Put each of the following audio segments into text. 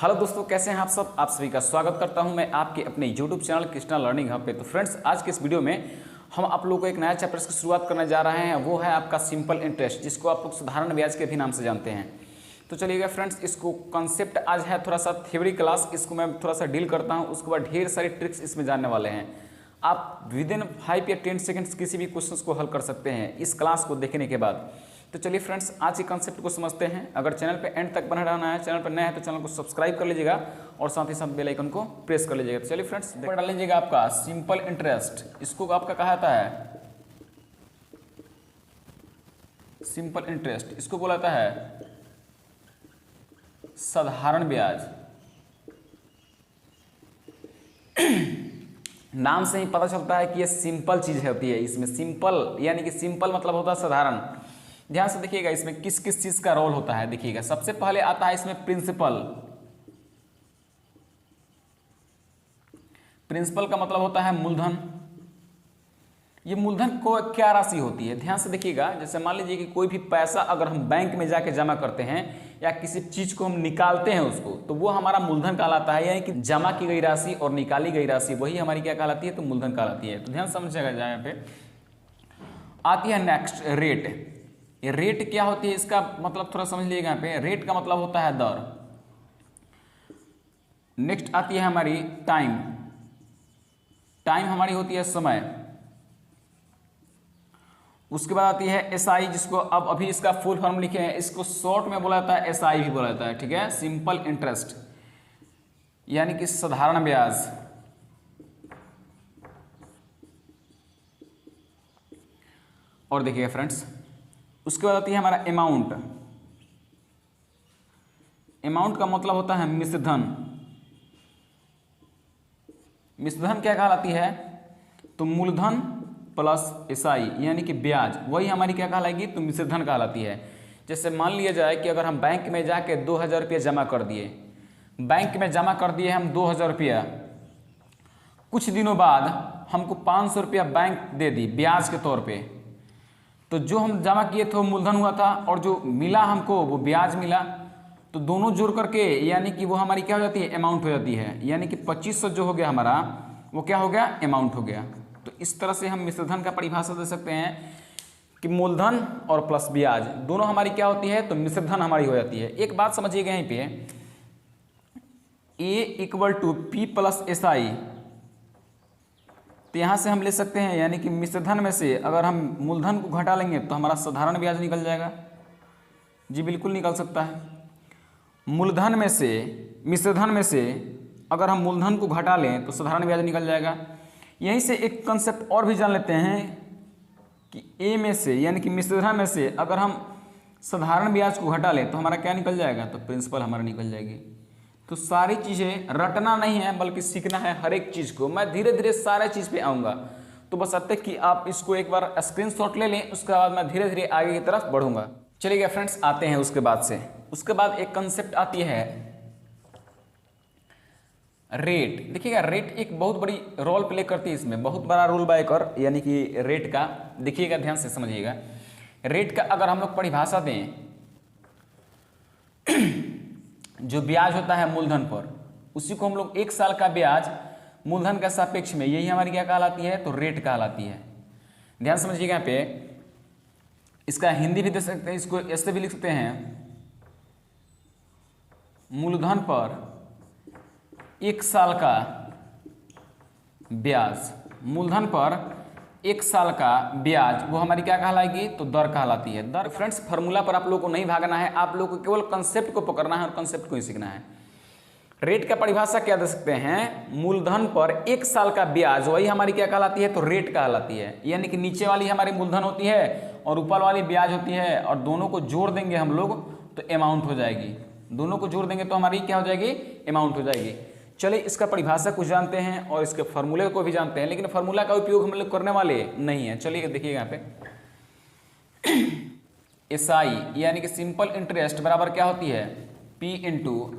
Hello दोस्तों, कैसे हैं आप सब। आप सभी का स्वागत करता हूं मैं आपके अपने YouTube channel Krishna learning hub पे। तो फ्रेंड्स, आज के इस वीडियो में हम आप लोगों को एक नया चैप्टर की शुरुआत करने जा रहे हैं। वो है आपका सिंपल इंटरेस्ट, जिसको आप लोग साधारण ब्याज के भी नाम से जानते हैं। तो चलिएगा फ्रेंड्स, इसको कॉन्सेप्ट आज है थोड़ा सा थ्योरी क्लास, इसको मैं थोड़ा सा डील करता हूँ। उसके बाद ढेर सारी ट्रिक्स इसमें जानने वाले हैं। आप विद इन 5 या 10 सेकेंड्स किसी भी क्वेश्चन को हल कर सकते हैं इस क्लास को देखने के बाद। तो चलिए फ्रेंड्स, आज के कंसेप्ट को समझते हैं। अगर चैनल पे एंड तक बने रहना है, चैनल पर नया है तो चैनल को सब्सक्राइब कर लीजिएगा और साथ ही साथ बेल आइकन को प्रेस कर लीजिएगा। तो चलिए फ्रेंड्स, डाल लीजिएगा आपका सिंपल इंटरेस्ट। इसको आपका कहा जाता है सिंपल इंटरेस्ट, इसको बोला जाता है साधारण ब्याज। नाम से ही पता चलता है कि ये सिंपल चीज होती है। इसमें सिंपल यानी कि सिंपल मतलब होता है साधारण। ध्यान से देखिएगा इसमें किस किस चीज का रोल होता है। देखिएगा, सबसे पहले आता है इसमें प्रिंसिपल। प्रिंसिपल का मतलब होता है मूलधन। ये मूलधन को क्या राशि होती है, ध्यान से देखिएगा। जैसे मान लीजिए कि कोई भी पैसा अगर हम बैंक में जाके जमा करते हैं या किसी चीज को हम निकालते हैं उसको, तो वो हमारा मूलधन कहलाता है। यानी कि जमा की गई राशि और निकाली गई राशि वही हमारी क्या कहलाती है, तो मूलधन कहलाती है। तो ध्यान समझिएगा। यहाँ पे आती है नेक्स्ट रेट। ये रेट क्या होती है, इसका मतलब थोड़ा समझ लीजिएगा। यहाँ पे रेट का मतलब होता है दर। नेक्स्ट आती है हमारी टाइम। टाइम हमारी होती है समय। उसके बाद आती है एसआई, जिसको अब अभी इसका फुल फॉर्म लिखे हैं। इसको शॉर्ट में बोला जाता है एसआई भी बोला जाता है, ठीक है। सिंपल इंटरेस्ट यानी कि साधारण ब्याज। और देखिएगा फ्रेंड्स, उसके बाद आती है हमारा अमाउंट। अमाउंट का मतलब होता है मिश्रधन। मिश्रधन क्या कहलाती है, तो मूलधन प्लस एसआई यानी कि ब्याज, वही हमारी क्या कहलाएगी, तो मिश्रधन कहलाती है। जैसे मान लिया जाए कि अगर हम बैंक में जाके 2000 रुपया जमा कर दिए, बैंक में जमा कर दिए हम 2000 रुपया, कुछ दिनों बाद हमको 500 रुपया बैंक दे दी ब्याज के तौर पे। तो जो हम जमा किए थे वो मूलधन हुआ था और जो मिला हमको वो ब्याज मिला। तो दोनों जोड़ करके यानी कि वो हमारी क्या हो जाती है, अमाउंट हो जाती है। यानी कि 2500 जो हो गया हमारा, वो क्या हो गया, अमाउंट हो गया। तो इस तरह से हम मिश्रधन का परिभाषा दे सकते हैं कि मूलधन और प्लस ब्याज दोनों हमारी क्या होती है, तो मिश्रधन हमारी हो जाती है। एक बात समझिएगा यहीं पे, A equal to P plus S I. तो यहाँ से हम ले सकते हैं, यानी कि मिश्रधन में से अगर हम मूलधन को घटा लेंगे तो हमारा साधारण ब्याज निकल जाएगा। जी बिल्कुल निकल सकता है। मूलधन में से, मिश्रधन में से अगर हम मूलधन को घटा लें तो साधारण ब्याज निकल जाएगा। यहीं से एक कंसेप्ट और भी जान लेते हैं कि ए में से यानी कि मिश्रधन में से अगर हम साधारण ब्याज को घटा लें तो हमारा क्या निकल जाएगा, तो प्रिंसिपल हमारा निकल जाएगी। तो सारी चीज़ें रटना नहीं है बल्कि सीखना है हर एक चीज़ को। मैं धीरे धीरे सारे चीज़ पे आऊँगा, तो बस अब तक कि आप इसको एक बार स्क्रीनशॉट ले लें, उसके बाद मैं धीरे धीरे आगे की तरफ बढ़ूंगा। चलिए फ्रेंड्स, आते हैं उसके बाद से। उसके बाद एक कंसेप्ट आती है रेट। देखिएगा, रेट एक बहुत बड़ी रोल प्ले करती है। इसमें बहुत बड़ा रोल बाय कर, यानी कि रेट का। देखिएगा, ध्यान से समझिएगा। रेट का अगर हम लोग परिभाषा दें, जो ब्याज होता है मूलधन पर, उसी को हम लोग 1 साल का ब्याज मूलधन के सापेक्ष में, यही हमारी क्या कहलाती है, तो रेट कहलाती है। ध्यान समझिएगा। यहाँ पे इसका हिंदी भी दे सकते हैं, इसको ऐसे भी लिख सकते हैं, मूलधन पर 1 साल का ब्याज। मूलधन पर 1 साल का ब्याज वो हमारी क्या कहलाएगी, तो दर कहलाती है। दर फ्रेंड्स, फार्मूला पर आप लोगों को नहीं भागना है, आप लोगों को केवल कंसेप्ट को पकड़ना है और कंसेप्ट को ही सीखना है। रेट का परिभाषा क्या दे सकते हैं, मूलधन पर 1 साल का ब्याज, वही हमारी क्या कहलाती है, तो रेट कहलाती है। यानी कि नीचे वाली हमारी मूलधन होती है और ऊपर वाली ब्याज होती है, और दोनों को जोड़ देंगे हम लोग तो अमाउंट हो जाएगी। दोनों को जोड़ देंगे तो हमारी क्या हो जाएगी, अमाउंट हो जाएगी। चलिए, इसका परिभाषा कुछ जानते हैं और इसके फार्मूले को भी जानते हैं, लेकिन फार्मूला का उपयोग हम लोग करने वाले नहीं है। चलिए देखिएगा यहाँ पे एसआई यानी कि सिंपल इंटरेस्ट बराबर क्या होती है, P into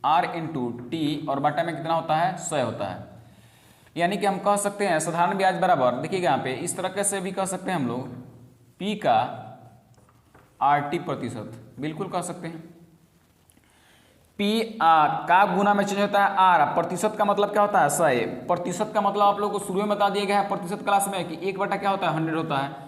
R into T, और बटा में कितना होता है, 100 होता है। यानी कि हम कह सकते हैं साधारण ब्याज बराबर, देखिएगा यहाँ पे इस तरह से भी कह सकते हैं हम लोग, पी का RT%, बिल्कुल कह सकते हैं। पी का गुना में चेंज होता है आर। प्रतिशत का मतलब क्या होता है 100। प्रतिशत का मतलब आप लोगों को शुरू में बता दिया गया है प्रतिशत क्लास में कि 1 बटा क्या होता है 100 होता है।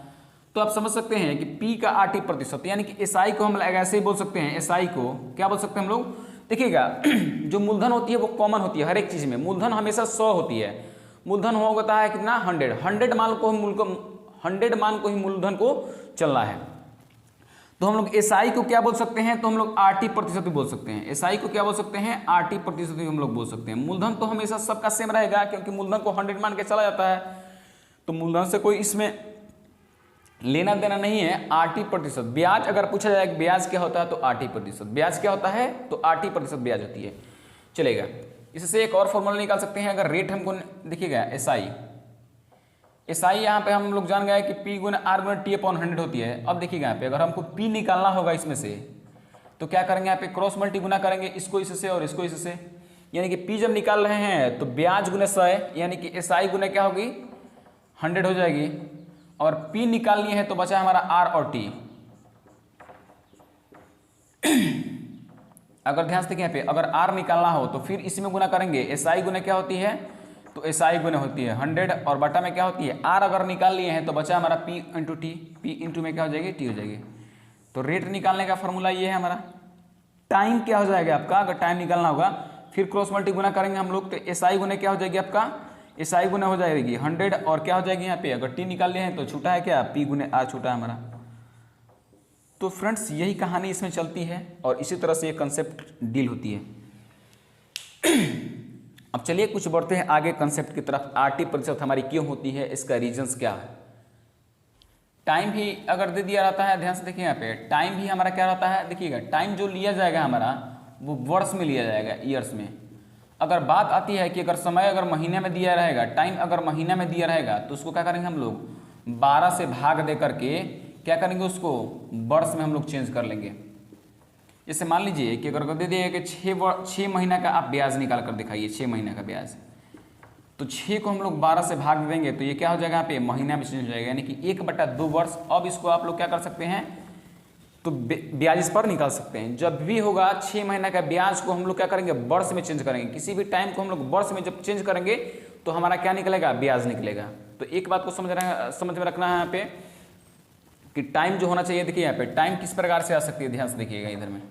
तो आप समझ सकते हैं कि पी का RT प्रतिशत, यानी कि SI को हम ऐसे ही बोल सकते हैं। SI को क्या बोल सकते हैं हम लोग, देखिएगा जो मूलधन होती है वो कॉमन होती है हर एक चीज में। मूलधन हमेशा 100 होती है। मूलधन होता है कितना 100 मान को 100 मान को ही मूलधन को चलना है। तो हम लोग SI को क्या बोल सकते हैं, तो हम लोग RT प्रतिशत भी बोल सकते हैं। SI को क्या बोल सकते हैं, RT प्रतिशत भी हम लोग बोल सकते हैं। मूलधन तो हमेशा सबका सेम रहेगा क्योंकि मूलधन को 100 मान के चला जाता है, तो मूलधन से कोई इसमें लेना देना नहीं है। RT प्रतिशत। ब्याज अगर पूछा जाए कि ब्याज क्या होता है तो RT प्रतिशत। ब्याज क्या होता है तो RT प्रतिशत ब्याज होती है। चलेगा, इससे एक और फॉर्मूला निकाल सकते हैं। अगर रेट हमको देखिएगा SI यहाँ पे हम लोग जान गए कि P गुना R गुना T/100 होती है। अब देखिएगा यहाँ पे अगर हमको P निकालना होगा इसमें से तो क्या करेंगे, यहाँ पे क्रॉस मल्टी गुना करेंगे, इसको इससे और इसको इससे, यानी कि P जब निकाल रहे हैं तो ब्याज गुना 100 यानी कि SI गुना क्या होगी 100 हो जाएगी, और P निकालनी है तो बचा हमारा R और T। अगर ध्यान से देखें यहाँ पे अगर R निकालना हो तो फिर इसी में गुना करेंगे। SI गुना क्या होती है तो SI गुना होती है 100 और बटा में क्या होती है R। अगर निकाल लिए हैं तो बचा हमारा P into T। P into में क्या हो जाएगी T हो जाएगी। तो रेट निकालने का फॉर्मूला ये है हमारा। टाइम क्या हो जाएगा आपका, अगर टाइम निकालना होगा फिर क्रॉस मल्टी गुना करेंगे हम लोग तो SI गुना क्या हो जाएगी आपका, SI गुना हो जाएगी 100 और क्या हो जाएगी यहाँ पे अगर T निकाल लिए हैं तो छूटा है क्या P गुना R छूटा है हमारा। तो फ्रेंड्स यही कहानी इसमें चलती है और इसी तरह से ये कंसेप्ट डील होती है। अब चलिए कुछ बढ़ते हैं आगे कंसेप्ट की तरफ। RT प्रतिशत हमारी क्यों होती है, इसका रीजंस क्या है। टाइम भी अगर दे दिया रहता है, ध्यान से देखिए यहाँ पे टाइम भी हमारा क्या रहता है, देखिएगा टाइम जो लिया जाएगा हमारा वो वर्ष में लिया जाएगा, ईयर्स में। अगर बात आती है कि अगर समय अगर महीने में दिया रहेगा, टाइम अगर महीना में दिया रहेगा तो उसको क्या करेंगे हम लोग 12 से भाग दे करके क्या करेंगे उसको वर्ष में हम लोग चेंज कर लेंगे। जैसे मान लीजिए कि अगर दे दिए कि 6 महीना का आप ब्याज निकाल कर दिखाइए, 6 महीने का ब्याज, तो 6 को हम लोग 12 से भाग देंगे तो ये क्या हो जाएगा यहाँ पे महीना में चेंज हो जाएगा, यानी कि 1/2 वर्ष। अब इसको आप लोग क्या कर सकते हैं तो ब्याज इस पर निकाल सकते हैं। जब भी होगा 6 महीना का ब्याज को हम लोग क्या करेंगे वर्ष में चेंज करेंगे। किसी भी टाइम को हम लोग वर्ष में जब चेंज करेंगे तो हमारा क्या निकलेगा ब्याज निकलेगा। तो एक बात को समझ में रखना है यहाँ पे कि टाइम जो होना चाहिए, देखिए यहाँ पे टाइम किस प्रकार से आ सकती है, ध्यान से देखिएगा इधर में।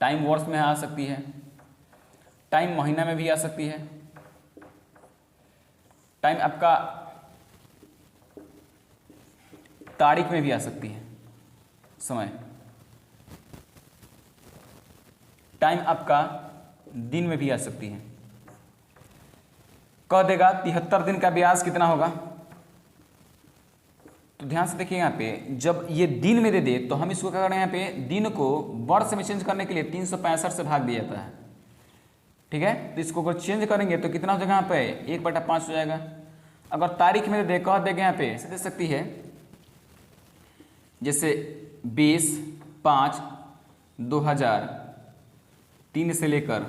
टाइम वर्ष में आ सकती है, टाइम महीना में भी आ सकती है, टाइम आपका तारीख में भी आ सकती है, समय टाइम आपका दिन में भी आ सकती है। कह देगा 73 दिन का ब्याज कितना होगा, तो ध्यान से देखिए यहाँ पे जब ये दिन में दे दे तो हम इसको क्या करें, यहाँ पे दिन को वर्ष में चेंज करने के लिए 365 से भाग दिया जाता है, ठीक है। तो इसको अगर चेंज करेंगे तो कितना हो जाएगा यहाँ पे 1/5 हो जाएगा। अगर तारीख में दे कह देगा यहाँ पे दे सकती है जैसे 20/5/2003 से लेकर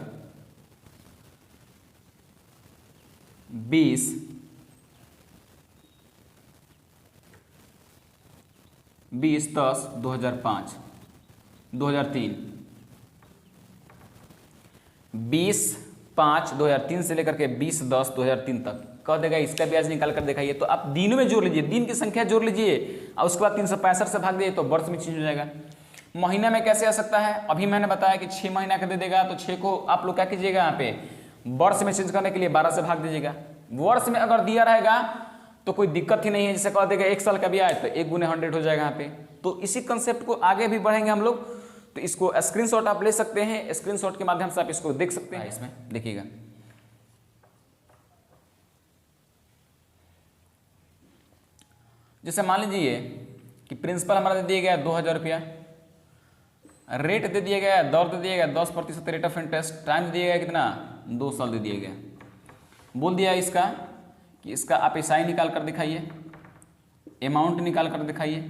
20/10/2005 2003 20/5/2003 से लेकर के 20/10/2003 तक कह देगा इसका ब्याज निकाल कर दिखाइए। तो आप दिन में जोड़ लीजिए, दिन की संख्या जोड़ लीजिए और उसके बाद 365 से भाग दिए तो वर्ष में चेंज हो जाएगा। महीना में कैसे आ सकता है, अभी मैंने बताया कि 6 महीना का दे देगा तो 6 को आप लोग क्या कीजिएगा यहाँ पे वर्ष में चेंज करने के लिए 12 से भाग दीजिएगा। वर्ष में अगर दिया रहेगा तो कोई दिक्कत ही नहीं है, जैसे कह देगा 1 साल का ब्याज तो 1 गुने 100 हो जाएगा यहाँ पे। तो इसी कंसेप्ट को आगे भी बढ़ेंगे हम लोग, तो इसको स्क्रीनशॉट आप ले सकते हैं, स्क्रीनशॉट के माध्यम से आप इसको देख सकते हैं। इसमें देखिएगा जैसे मान लीजिए कि प्रिंसिपल हमारा दे दिया गया 2000 रुपया, रेट दे दिया गया, दर दे दिया गया 10% रेट ऑफ इंटरेस्ट, टाइम दिया गया कितना 2 साल दे दिया गया। बोल दिया इसका कि इसका आप एसआई निकाल कर दिखाइए, अमाउंट निकाल कर दिखाइए।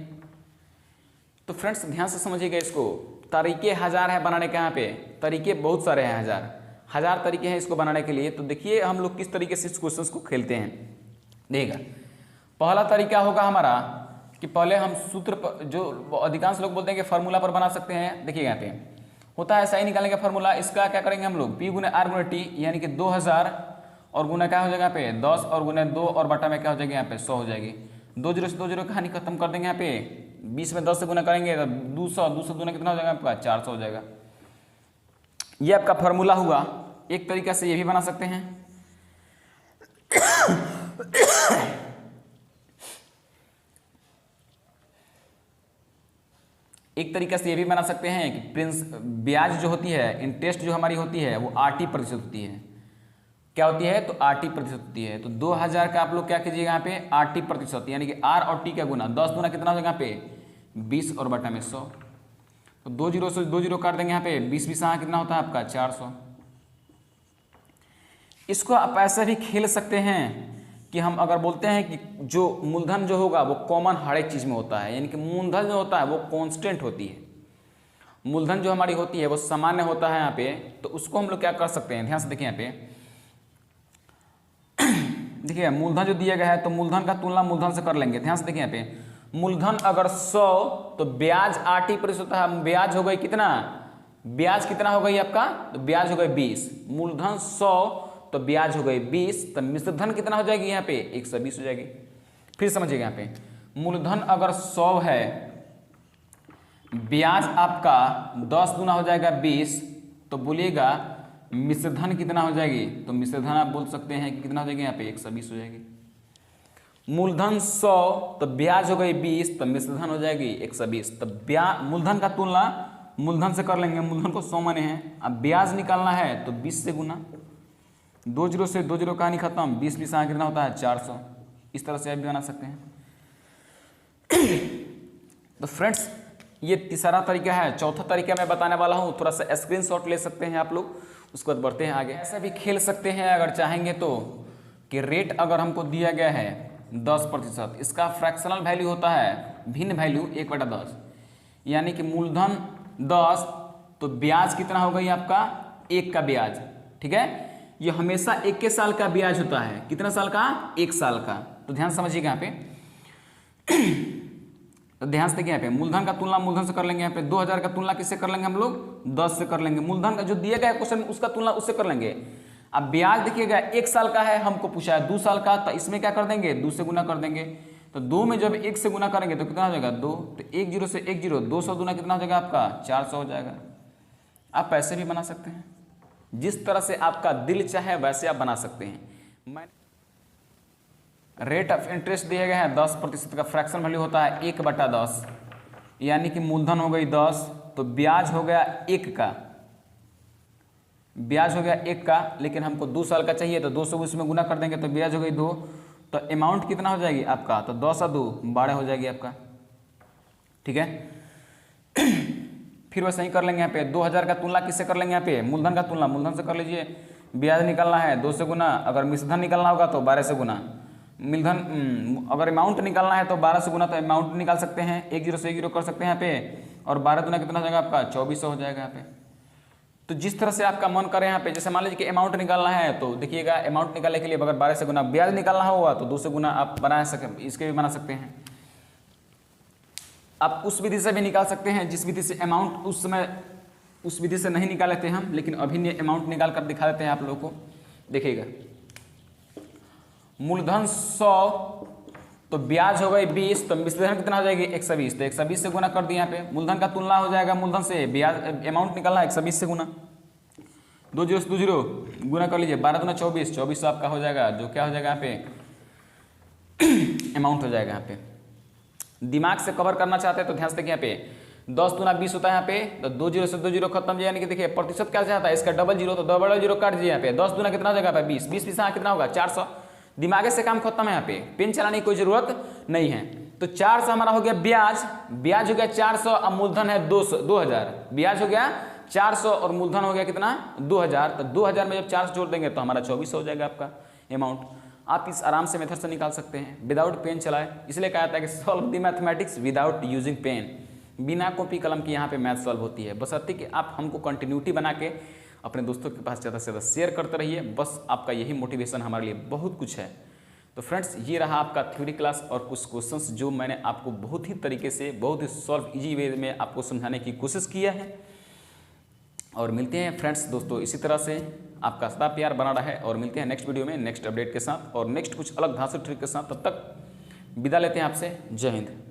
तो फ्रेंड्स ध्यान से समझिएगा इसको, तरीके हजार है बनाने के, यहाँ पे तरीके बहुत सारे हैं, हजार तरीके हैं इसको बनाने के लिए। तो देखिए हम लोग किस तरीके से इस क्वेश्चन को खेलते हैं। देखिएगा पहला तरीका होगा हमारा कि पहले हम सूत्र पर, जो अधिकांश लोग बोलते हैं कि फार्मूला पर बना सकते हैं, देखिए यहाँ पे होता है सही निकालने का फार्मूला। इसका क्या करेंगे हम लोग, P गुना R गुना T, यानी कि 2000 और गुना क्या हो जाएगा यहाँ पे 10 और गुना 2 और बटा में क्या हो जाएगी यहाँ पे 100 हो जाएगी। 2 जीरो से 2 जीरो कहानी खत्म कर देंगे यहाँ पे, 20 में 10 से गुना करेंगे तो 200, 200 गुना कितना हो जाएगा आपका 400 हो जाएगा। ये आपका फार्मूला हुआ। एक तरीका से ये भी बना सकते हैं। एक तरीका से ये भी बना सकते हैं कि ब्याज जो होती है, इंटरेस्ट जो हमारी होती है वो 8% होती है। क्या होती है, तो 8% होती है। तो 2000 का आप लोग क्या कीजिएगा यहाँ पे 8%, यानी कि R और T का गुना, 10 गुना कितना हो जाएगा यहाँ पे 20 और बटा में 100। तो 2 जीरो से 2 जीरो काट देंगे यहाँ पे, 20 20 कितना होता है आपका 400। इसको आप ऐसे भी खेल सकते हैं कि हम अगर बोलते हैं कि जो मूलधन जो होगा वो कॉमन हर एक चीज़ में होता है, यानी कि मूलधन जो होता है वो कांस्टेंट होती है। मूलधन जो हमारी होती है वो सामान्य होता है यहाँ पे। तो उसको हम लोग क्या कर सकते हैं, ध्यान से देखिए यहाँ पे, देखिए मूलधन जो दिया गया है तो मूलधन का तुलना मूलधन से कर लेंगे। ध्यान से देखिए यहाँ पे, मूलधन अगर 100 तो ब्याज 8% होता है। ब्याज हो गई कितना, ब्याज कितना हो गई आपका, तो ब्याज हो गई 20। मूलधन 100 तो ब्याज हो गई 20, तो मिश्र धन कितना हो जाएगी यहाँ पे 120 हो जाएगी। फिर समझिएगा यहाँ पे, मूलधन अगर 100 है, ब्याज आपका 10 गुना हो जाएगा 20, तो बोलिएगा मिश्र धन कितना हो जाएगी, तो मिश्र धन आप बोल सकते हैं कि कितना हो जाएगी यहाँ पे 120 हो जाएगी। मूलधन 100 तो ब्याज हो गई 20, तो मिश्र धन हो जाएगी 120। तो मूलधन का तुलना मूलधन से कर लेंगे, मूलधन को 100 माने हैं। अब ब्याज निकालना है तो 20 से गुना, 2 जीरो से 2 जीरो कहानी खत्म, 20 20 कितना होता है 400। इस तरह से आप भी बना सकते हैं। तो फ्रेंड्स ये तीसरा तरीका है। चौथा तरीका मैं बताने वाला हूँ, थोड़ा सा स्क्रीनशॉट ले सकते हैं आप लोग, उसके बाद बढ़ते हैं आगे। ऐसे भी खेल सकते हैं अगर चाहेंगे तो, कि रेट अगर हमको दिया गया है 10%, इसका फ्रैक्शनल वैल्यू होता है भिन्न वैल्यू 1/10, यानी कि मूलधन 10 तो ब्याज कितना हो गई आपका 1 का ब्याज, ठीक है। ये हमेशा 1 के साल का ब्याज होता है। कितना साल का, 1 साल का। तो ध्यान समझिएगा यहाँ पे। तो ध्यान से देखिए यहाँ पे, मूलधन का तुलना मूलधन से कर लेंगे। यहाँ पे 2000 का तुलना किससे कर लेंगे हम लोग, 10 से कर लेंगे। मूलधन का जो दिया गया है क्वेश्चन में उसका तुलना उससे कर लेंगे। अब ब्याज देखिएगा 1 साल का है, हमको पूछा है 2 साल का, तो इसमें क्या कर देंगे 2 से गुना कर देंगे। तो 2 में जब 1 से गुना करेंगे तो कितना हो जाएगा 2, तो 1 जीरो से 1 जीरो, 200 गुना कितना हो जाएगा आपका 400 हो जाएगा। आप पैसे भी बना सकते हैं, जिस तरह से आपका दिल चाहे वैसे आप बना सकते हैं। रेट ऑफ इंटरेस्ट दिया गया है 10% का, फ्रैक्शन वैल्यू होता है 1/10, यानी कि मूलधन हो गई 10 तो ब्याज हो गया 1 का, ब्याज हो गया 1 का, लेकिन हमको 2 साल का चाहिए तो 200 उसमें गुना कर देंगे तो ब्याज हो गई 2, तो अमाउंट कितना हो जाएगी आपका, तो 10 और 2 12 हो जाएगी आपका, ठीक है। फिर वैसे ही कर लेंगे यहाँ पे, 2000 का तुलना किससे कर लेंगे यहाँ पे, मूलधन का तुलना मूलधन से कर लीजिए। ब्याज निकालना है 2 से गुना, अगर मिश्रधन निकालना होगा तो 12 से गुना। मूलधन अगर अमाउंट निकालना है तो 12 से गुना, तो अमाउंट निकाल सकते हैं, 1 जीरो से 1 जीरो कर सकते हैं यहाँ पे, और 12 गुना कितना हो जाएगा आपका 2400 हो जाएगा यहाँ पे। तो जिस तरह से आपका मन करे यहाँ पे, जैसे मान लीजिए कि अमाउंट निकालना है तो देखिएगा, अमाउंट निकालने के लिए अगर 12 से गुना ब्याज निकालना होगा तो 2 से गुना आप बना सकें, इसके भी बना सकते हैं। आप उस विधि से भी निकाल सकते हैं जिस विधि से अमाउंट उस समय उस विधि से नहीं निकाले थे हम, लेकिन अभी अमाउंट निकाल कर दिखा देते हैं आप लोगों को। देखिएगा, मूलधन 100 तो ब्याज हो गई 20, तो मिश्रधन कितना हो जाएगी 120, तो 120 से गुना कर दिया यहाँ पे। मूलधन का तुलना हो जाएगा मूलधन से, ब्याज अमाउंट निकालना है 120 से गुना, 2 जीरो से 2 जीरो गुना कर लीजिए, 12 दूना 24, 24 आपका हो जाएगा, जो क्या हो जाएगा यहाँ पे अमाउंट हो जाएगा यहाँ पे। दिमाग से कवर करना चाहते हैं तो ध्यान से देखिए यहाँ पे 10 दूना 20 होता है यहाँ पे, तो 2 जीरो से 2 जीरो खत्म, यानी कि देखिए प्रतिशत क्या चाहता है इसका डबल जीरो, तो डबल जीरो काट दीजिए यहाँ पे। 10 दूना कितना हो जाएगा 20, 20 20 कितना होगा 400। दिमागे से काम खत्म है यहाँ पे, पेन चलाने की कोई जरूरत नहीं है। तो 400 हमारा हो गया ब्याज, ब्याज हो गया 400, अब मूलधन है 2000, ब्याज हो गया 400 और मूलधन हो गया कितना 2000, तो 2000 में जब 400 जोड़ देंगे तो हमारा 2400 हो जाएगा आपका अमाउंट। आप इस आराम से मेथड से निकाल सकते हैं विदाउट पेन चलाए, इसलिए कहा जाता है कि solve the mathematics without using pen. बिना कॉपी कलम के यहाँ पे मैथ सॉल्व होती है, बशर्ते कि आप हमको कंटिन्यूटी बना के अपने दोस्तों के पास ज़्यादा से ज़्यादा शेयर करते रहिए। बस आपका यही मोटिवेशन हमारे लिए बहुत कुछ है। तो फ्रेंड्स ये रहा आपका थ्योरी क्लास और कुछ क्वेश्चंस जो मैंने आपको बहुत ही तरीके से बहुत ही सॉल्व इजी वे में आपको समझाने की कोशिश किया है। और मिलते हैं फ्रेंड्स दोस्तों इसी तरह से आपका सदा प्यार बना रहा है और मिलते हैं नेक्स्ट वीडियो में नेक्स्ट अपडेट के साथ और नेक्स्ट कुछ अलग धांसू ट्रिक के साथ। तब तक विदा लेते हैं आपसे। जय हिंद।